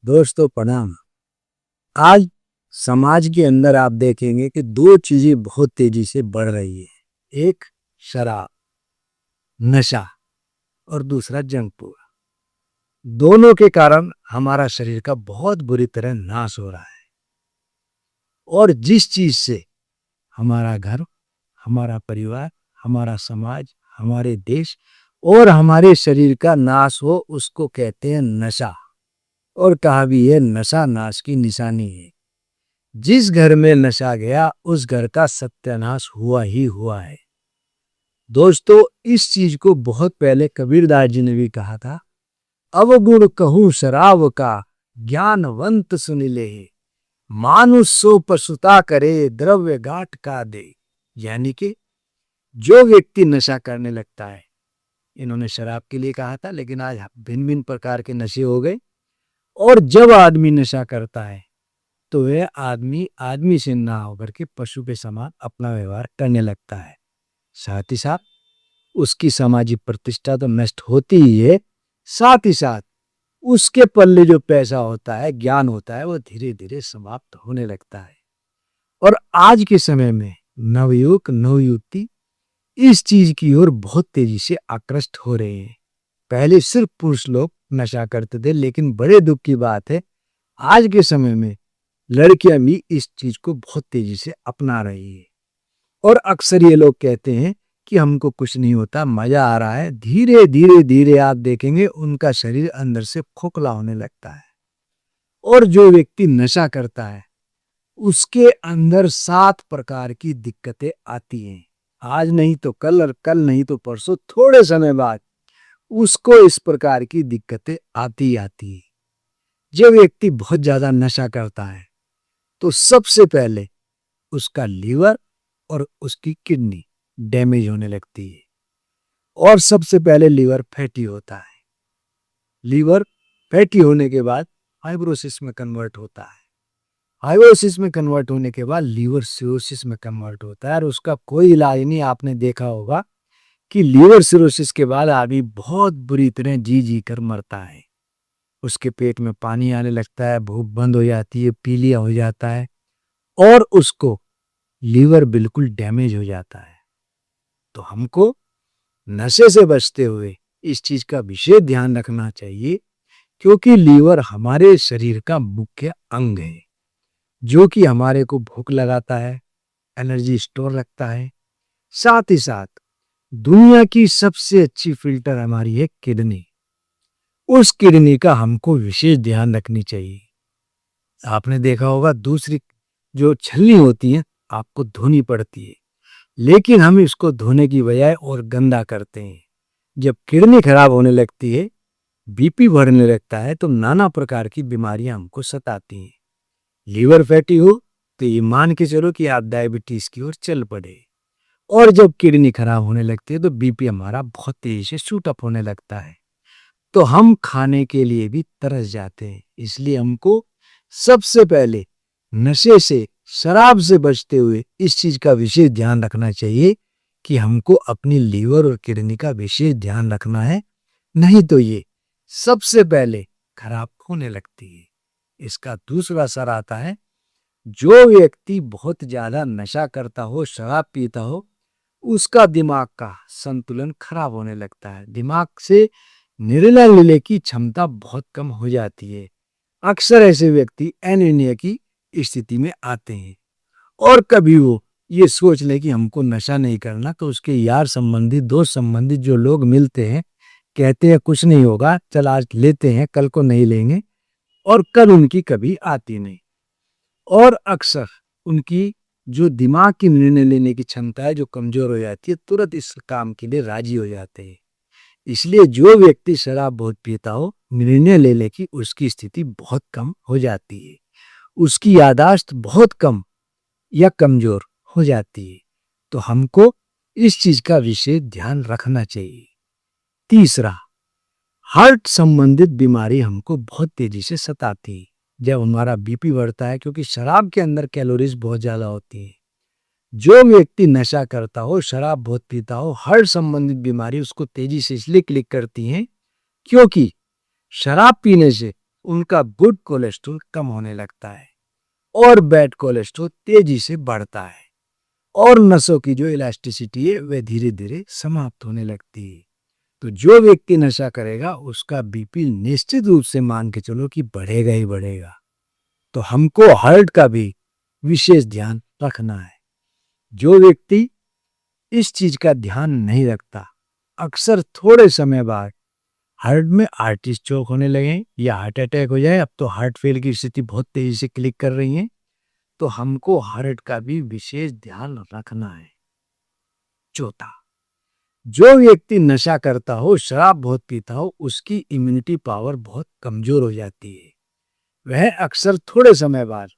दोस्तों प्रणाम। आज समाज के अंदर आप देखेंगे कि दो चीजें बहुत तेजी से बढ़ रही है। एक शराब, नशा और दूसरा जंक फूड। दोनों के कारण हमारा शरीर का बहुत बुरी तरह नाश हो रहा है और जिस चीज से हमारा घर, हमारा परिवार, हमारा समाज, हमारे देश और हमारे शरीर का नाश हो उसको कहते हैं नशा। और कहा भी है नशा नाश की निशानी है। जिस घर में नशा गया उस घर का सत्यानाश हुआ ही हुआ है। दोस्तों इस चीज को बहुत पहले कबीरदास जी ने भी कहा था, अवगुण कहूं शराब का ज्ञानवंत सुन ले, मानुष सो पशुता करे द्रव्य घाट का दे। यानी कि जो व्यक्ति नशा करने लगता है, इन्होंने शराब के लिए कहा था लेकिन आज भिन्न भिन्न प्रकार के नशे हो गए। और जब आदमी नशा करता है तो वह आदमी से ना होकर के पशु के समान अपना व्यवहार करने लगता है। साथ ही साथ उसकी सामाजिक प्रतिष्ठा तो नष्ट होती ही है, साथ ही साथ उसके पल्ले जो पैसा होता है, ज्ञान होता है, वो धीरे धीरे समाप्त होने लगता है। और आज के समय में नवयुवक नवयुवती इस चीज की ओर बहुत तेजी से आकृष्ट हो रहे हैं। पहले सिर्फ पुरुष लोग नशा करते थे, लेकिन बड़े दुख की बात है आज के समय में लड़कियां भी इस चीज को बहुत तेजी से अपना रही है। और अक्सर ये लोग कहते हैं कि हमको कुछ नहीं होता, मजा आ रहा है। धीरे धीरे धीरे आप देखेंगे उनका शरीर अंदर से खोखला होने लगता है। और जो व्यक्ति नशा करता है उसके अंदर 7 प्रकार की दिक्कतें आती हैं। आज नहीं तो कल और कल नहीं तो परसों, थोड़े समय बाद उसको इस प्रकार की दिक्कतें आती है। जब व्यक्ति बहुत ज्यादा नशा करता है तो सबसे पहले उसका लीवर और उसकी किडनी डैमेज होने लगती है। और सबसे पहले लीवर फैटी होता है। लीवर फैटी होने के बाद फाइब्रोसिस में कन्वर्ट होता है। फाइब्रोसिस में कन्वर्ट होने के बाद लीवर सिरोसिस में कन्वर्ट होता है और उसका कोई इलाज नहीं। आपने देखा होगा कि लीवर सिरोसिस के बाद आदमी बहुत बुरी तरह जी कर मरता है। उसके पेट में पानी आने लगता है, भूख बंद हो जाती है, पीलिया हो जाता है और उसको लीवर बिल्कुल डैमेज हो जाता है। तो हमको नशे से बचते हुए इस चीज का विशेष ध्यान रखना चाहिए, क्योंकि लीवर हमारे शरीर का मुख्य अंग है जो कि हमारे को भूख लगाता है, एनर्जी स्टोर रखता है। साथ ही साथ दुनिया की सबसे अच्छी फिल्टर हमारी है किडनी। उस किडनी का हमको विशेष ध्यान रखनी चाहिए। आपने देखा होगा दूसरी जो छलनी होती है आपको धोनी पड़ती है, लेकिन हम इसको धोने की बजाय और गंदा करते हैं। जब किडनी खराब होने लगती है, बीपी बढ़ने लगता है, तो नाना प्रकार की बीमारियां हमको सताती हैं। लीवर फैटी हो तो ये मान के चलो कि आप डायबिटीज की ओर चल पड़े। और जब किडनी खराब होने लगती है तो बीपी हमारा बहुत तेजी से शूट अप होने लगता है, तो हम खाने के लिए भी तरस जाते हैं। इसलिए हमको सबसे पहले नशे से, शराब से बचते हुए इस चीज का विशेष ध्यान रखना चाहिए कि हमको अपनी लीवर और किडनी का विशेष ध्यान रखना है, नहीं तो ये सबसे पहले खराब होने लगती है। इसका दूसरा असर आता है, जो व्यक्ति बहुत ज्यादा नशा करता हो, शराब पीता हो, उसका दिमाग का संतुलन खराब होने लगता है। दिमाग से निर्णय लेने की क्षमता बहुत कम हो जाती है। अक्सर ऐसे व्यक्ति एनीमिया की स्थिति में आते हैं। और कभी वो ये सोच ले कि हमको नशा नहीं करना, तो उसके यार संबंधी, दोस्त संबंधी जो लोग मिलते हैं कहते हैं कुछ नहीं होगा, चल आज लेते हैं, कल को नहीं लेंगे, और कल उनकी कभी आती नहीं। और अक्सर उनकी जो दिमाग की निर्णय लेने की क्षमता है जो कमजोर हो जाती है, तुरंत इस काम के लिए राजी हो जाते हैं। इसलिए जो व्यक्ति शराब बहुत पीता हो, निर्णय लेने की उसकी स्थिति बहुत कम हो जाती है, उसकी याददाश्त बहुत कम या कमजोर हो जाती है। तो हमको इस चीज का विशेष ध्यान रखना चाहिए। तीसरा, हार्ट संबंधित बीमारी हमको बहुत तेजी से सताती है जब हमारा बीपी बढ़ता है, क्योंकि शराब के अंदर कैलोरीज बहुत ज्यादा होती है। जो व्यक्ति नशा करता हो, शराब बहुत पीता हो, हार्ट संबंधित बीमारी उसको तेजी से इसलिए क्लिक करती है क्योंकि शराब पीने से उनका गुड कोलेस्ट्रॉल कम होने लगता है और बैड कोलेस्ट्रॉल तेजी से बढ़ता है और नसों की जो इलास्टिसिटी है वह धीरे धीरे समाप्त होने लगती है। तो जो व्यक्ति नशा करेगा उसका बीपी निश्चित रूप से मान के चलो कि बढ़ेगा ही बढ़ेगा। तो हमको हार्ट का भी विशेष ध्यान रखना है। जो व्यक्ति इस चीज का ध्यान नहीं रखता, अक्सर थोड़े समय बाद हार्ट में आर्टरी चोक होने लगे या हार्ट अटैक हो जाए। अब तो हार्ट फेल की स्थिति बहुत तेजी से क्लिक कर रही है, तो हमको हार्ट का भी विशेष ध्यान रखना है। चौथा, जो व्यक्ति नशा करता हो, शराब बहुत पीता हो, उसकी इम्यूनिटी पावर बहुत कमजोर हो जाती है। वह अक्सर थोड़े समय बाद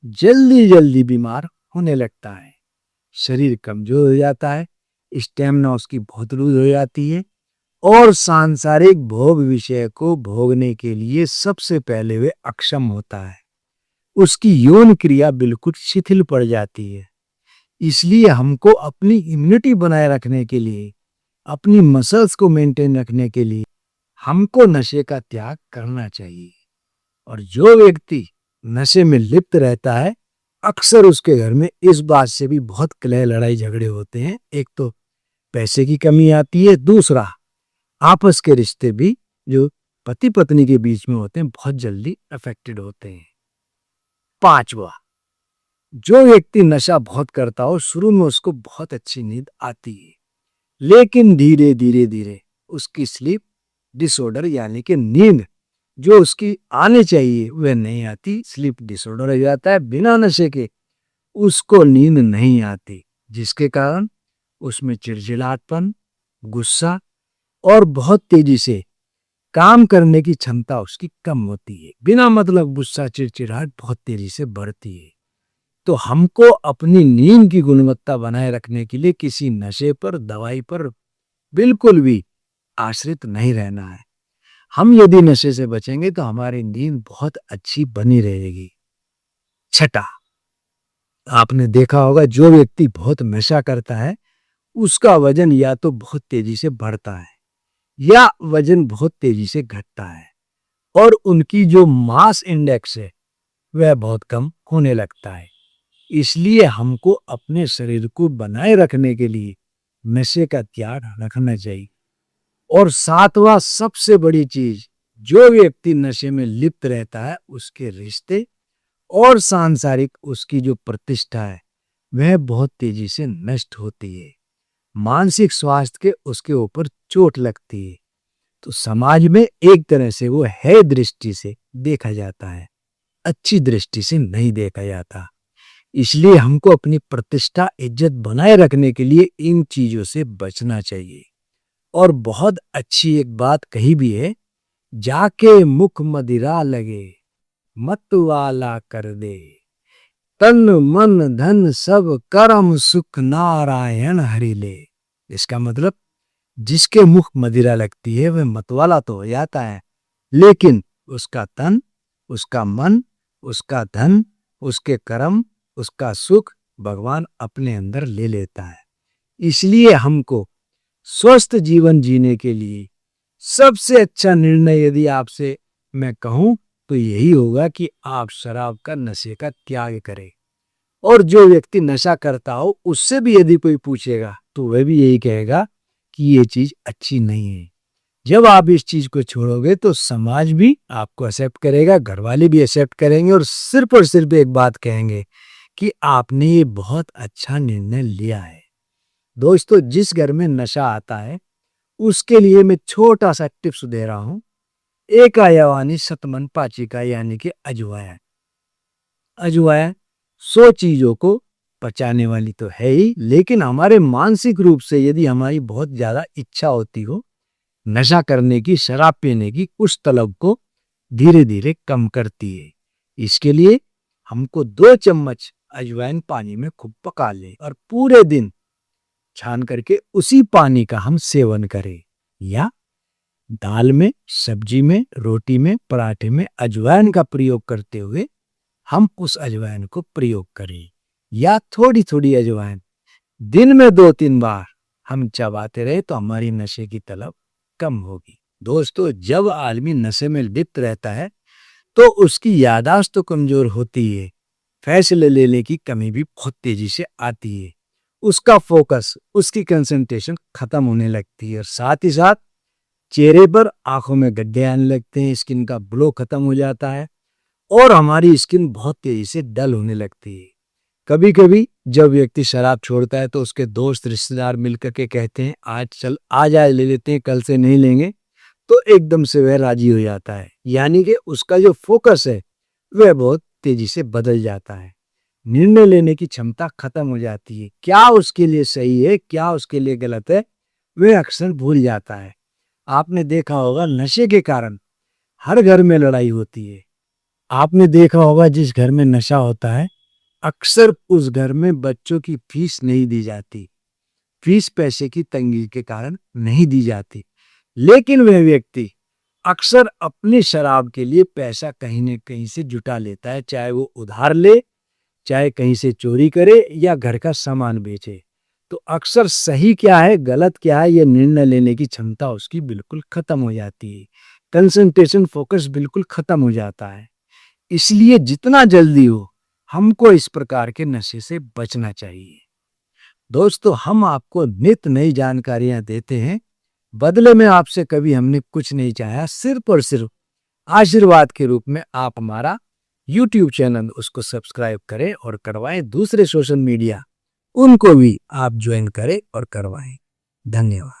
जल्दी जल्दी बीमार होने लगता है, शरीर कमजोर हो जाता है, स्टेमिना उसकी बहुत लूज हो जाती है और सांसारिक भोग विषय को भोगने के लिए सबसे पहले वह अक्षम होता है। उसकी यौन क्रिया बिल्कुल शिथिल पड़ जाती है। इसलिए हमको अपनी इम्यूनिटी बनाए रखने के लिए, अपनी मसल्स को मेंटेन रखने के लिए हमको नशे का त्याग करना चाहिए। और जो व्यक्ति नशे में लिप्त रहता है, अक्सर उसके घर में इस बात से भी बहुत कलह लड़ाई झगड़े होते हैं। एक तो पैसे की कमी आती है, दूसरा आपस के रिश्ते भी जो पति पत्नी के बीच में होते हैं बहुत जल्दी अफेक्टेड होते हैं। पांचवा, जो व्यक्ति नशा बहुत करता हो, शुरू में उसको बहुत अच्छी नींद आती है, लेकिन धीरे धीरे धीरे उसकी स्लीप डिसऑर्डर यानी कि नींद जो उसकी आने चाहिए वह नहीं आती, स्लीप डिसऑर्डर हो जाता है। बिना नशे के उसको नींद नहीं आती, जिसके कारण उसमें चिड़चिड़ापन, गुस्सा और बहुत तेजी से काम करने की क्षमता उसकी कम होती है। बिना मतलब गुस्सा, चिड़चिड़ाहट बहुत तेजी से बढ़ती है। तो हमको अपनी नींद की गुणवत्ता बनाए रखने के लिए किसी नशे पर, दवाई पर बिल्कुल भी आश्रित नहीं रहना है। हम यदि नशे से बचेंगे तो हमारी नींद बहुत अच्छी बनी रहेगी। छठा, आपने देखा होगा जो व्यक्ति बहुत नशा करता है उसका वजन या तो बहुत तेजी से बढ़ता है या वजन बहुत तेजी से घटता है और उनकी जो मास इंडेक्स है वह बहुत कम होने लगता है। इसलिए हमको अपने शरीर को बनाए रखने के लिए नशे का त्याग रखना चाहिए। और सातवां सबसे बड़ी चीज, जो व्यक्ति नशे में लिप्त रहता है उसके रिश्ते और सांसारिक उसकी जो प्रतिष्ठा है वह बहुत तेजी से नष्ट होती है। मानसिक स्वास्थ्य के उसके ऊपर चोट लगती है। तो समाज में एक तरह से वो है दृष्टि से देखा जाता है, अच्छी दृष्टि से नहीं देखा जाता। इसलिए हमको अपनी प्रतिष्ठा, इज्जत बनाए रखने के लिए इन चीजों से बचना चाहिए। और बहुत अच्छी एक बात कही भी है, जाके मुख मदिरा लगे मत वाला कर दे, तन मन धन सब कर्म सुख नारायण हरि ले। इसका मतलब जिसके मुख मदिरा लगती है वह मतवाला तो हो जाता है, लेकिन उसका तन, उसका मन, उसका धन, उसके कर्म, उसका सुख भगवान अपने अंदर ले लेता है। इसलिए हमको स्वस्थ जीवन जीने के लिए सबसे अच्छा निर्णय यदि आपसे मैं कहूं तो यही होगा कि आप शराब का, नशे का त्याग करें। और जो व्यक्ति नशा करता हो उससे भी यदि कोई पूछेगा तो वह भी यही कहेगा कि ये चीज अच्छी नहीं है। जब आप इस चीज को छोड़ोगे तो समाज भी आपको एक्सेप्ट करेगा, घर वाले भी एक्सेप्ट करेंगे और सिर्फ एक बात कहेंगे कि आपने ये बहुत अच्छा निर्णय लिया है। दोस्तों, जिस घर में नशा आता है उसके लिए मैं छोटा सा टिप्स दे रहा हूं। एक आयावानी सतमन पाचिका यानी कि अजवायन। अजवायन 100 चीजों को पचाने वाली तो है ही, लेकिन हमारे मानसिक रूप से यदि हमारी बहुत ज्यादा इच्छा होती हो नशा करने की, शराब पीने की, उस तलब को धीरे धीरे कम करती है। इसके लिए हमको 2 चम्मच अजवाइन पानी में खूब पका ले और पूरे दिन छान करके उसी पानी का हम सेवन करें। या दाल में, सब्जी में, रोटी में, पराठे में अजवाइन का प्रयोग करते हुए हम उस अजवाइन को प्रयोग करें। या थोड़ी थोड़ी अजवाइन दिन में 2-3 बार हम चबाते रहे तो हमारी नशे की तलब कम होगी। दोस्तों, जब आदमी नशे में लिप्त रहता है तो उसकी याददाश्त तो कमजोर होती है, फैसले लेने की कमी भी बहुत तेजी से आती है, उसका फोकस, उसकी कंसंट्रेशन खत्म होने लगती है और साथ ही साथ चेहरे पर, आंखों में गड्ढे आने लगते हैं, स्किन का ग्लो खत्म हो जाता है और हमारी स्किन बहुत तेजी से डल होने लगती है। कभी कभी जब व्यक्ति शराब छोड़ता है तो उसके दोस्त रिश्तेदार मिलकर के कहते हैं आज चल आज आज ले लेते हैं, कल से नहीं लेंगे, तो एकदम से वह राजी हो जाता है। यानी कि उसका जो फोकस है वह बहुत तेजी से बदल जाता है, निर्णय लेने की क्षमता खत्म हो जाती है, क्या उसके लिए सही है क्या उसके लिए गलत है वह अक्सर भूल जाता है। आपने देखा होगा नशे के कारण हर घर में लड़ाई होती है। आपने देखा होगा जिस घर में नशा होता है अक्सर उस घर में बच्चों की फीस नहीं दी जाती, फीस पैसे की तंगी के कारण नहीं दी जाती, लेकिन वह व्यक्ति अक्सर अपनी शराब के लिए पैसा कहीं न कहीं से जुटा लेता है, चाहे वो उधार ले, चाहे कहीं से चोरी करे या घर का सामान बेचे। तो अक्सर सही क्या है गलत क्या है ये निर्णय लेने की क्षमता उसकी बिल्कुल खत्म हो जाती है, कंसंट्रेशन फोकस बिल्कुल खत्म हो जाता है। इसलिए जितना जल्दी हो हमको इस प्रकार के नशे से बचना चाहिए। दोस्तों हम आपको नित नई जानकारियां देते हैं, बदले में आपसे कभी हमने कुछ नहीं चाहा, सिर्फ और सिर्फ आशीर्वाद के रूप में आप हमारा YouTube चैनल उसको सब्सक्राइब करें और करवाएं, दूसरे सोशल मीडिया उनको भी आप ज्वाइन करें और करवाएं। धन्यवाद।